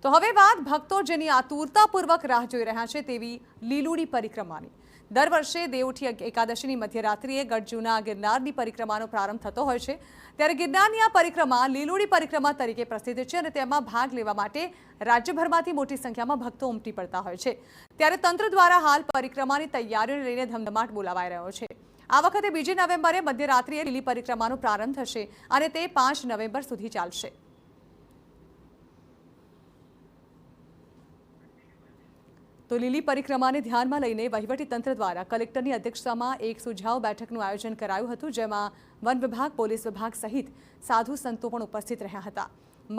તો હવે વાત ભક્તો જેની આતુરતાપૂર્વક રાહ જોઈ રહ્યા છે તેવી લીલુડી પરિક્રમાની। દર વર્ષે દેવઉઠી એકાદશીની મધ્યરાત્રિએ ગઢ જૂના ગિરનારની પરિક્રમાનો પ્રારંભ થતો હોય છે, ત્યારે ગિરનારની આ પરિક્રમા લીલુડી પરિક્રમા તરીકે પ્રસિદ્ધ છે અને તેમાં ભાગ લેવા માટે રાજ્યભરમાંથી મોટી સંખ્યામાં ભક્તો ઉમટી પડતા હોય છે। ત્યારે તંત્ર દ્વારા હાલ પરિક્રમાની તૈયારીઓને લઈને ધમધમાટ બોલાવાઈ રહ્યો છે। આ વખતે 2 નવેમ્બરે મધ્યરાત્રિએ લીલી પરિક્રમાનો પ્રારંભ થશે અને તે 5 નવેમ્બર સુધી ચાલશે। તો લીલી પરિક્રમાને ધ્યાનમાં લઈને વહીવટી તંત્ર દ્વારા કલેક્ટરની અધ્યક્ષતામાં એક સુઝાવ બેઠકનું આયોજન કરાયું હતું, જેમાં વન વિભાગ, પોલીસ વિભાગ સહિત સાધુ સંતો પણ ઉપસ્થિત રહ્યા હતા।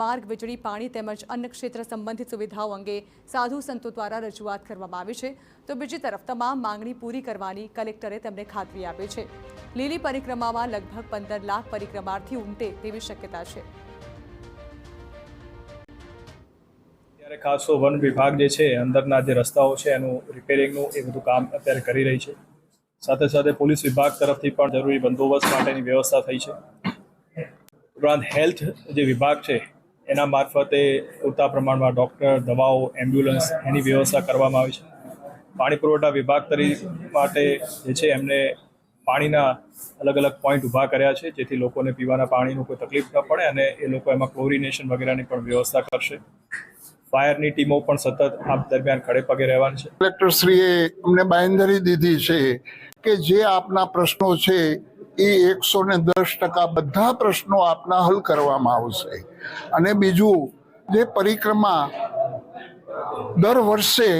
માર્ગ, વીજળી, પાણી તેમજ અન્ય ક્ષેત્ર સંબંધિત સુવિધાઓ અંગે સાધુ સંતો દ્વારા રજૂઆત કરવામાં આવી છે। તો બીજી તરફ તમામ માંગણી પૂરી કરવાની કલેક્ટરે તેમને ખાતરી આપી છે। લીલી પરિક્રમામાં લગભગ 15 લાખ પરિક્રમાર્થી ઉમટે તેવી શક્યતા છે। ત્યારે ખાસ તો વન વિભાગ જે છે અંદરના જે રસ્તાઓ છે એનું રિપેરિંગનું એ બધું કામ અત્યારે કરી રહી છે। સાથે સાથે પોલીસ વિભાગ તરફથી પણ જરૂરી બંદોબસ્ત માટેની વ્યવસ્થા થઈ છે। ઉપરાંત હેલ્થ જે વિભાગ છે એના મારફતે પૂરતા પ્રમાણમાં ડૉક્ટર, દવાઓ, એમ્બ્યુલન્સ એની વ્યવસ્થા કરવામાં આવી છે। પાણી પુરવઠા વિભાગ માટે જે છે એમને પાણીના અલગ અલગ પોઈન્ટ ઊભા કર્યા છે, જેથી લોકોને પીવાના પાણીનું કોઈ તકલીફ ન પડે અને એ લોકો એમાં ક્લોરિનેશન વગેરેની પણ વ્યવસ્થા કરશે। ફાયરની ટીમો પણ સતત આ દરમિયાન ખડે પગે રહેવાની છે। કલેક્ટરશ્રીએ અમને બાંયધરી દીધી છે કે જે આપના પ્રશ્નો છે એ 110% બધા પ્રશ્નો આપના હલ કરવામાં આવશે। અને બીજું, જે પરિક્રમા દર વર્ષે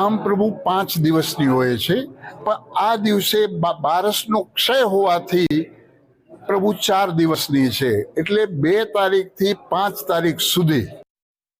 આમ પ્રભુ 5 દિવસની હોય છે, પણ આ દિવસે બારસનો ક્ષય હોવાથી પ્રભુ 4 દિવસની છે, એટલે 2 તારીખથી 5 તારીખ સુધી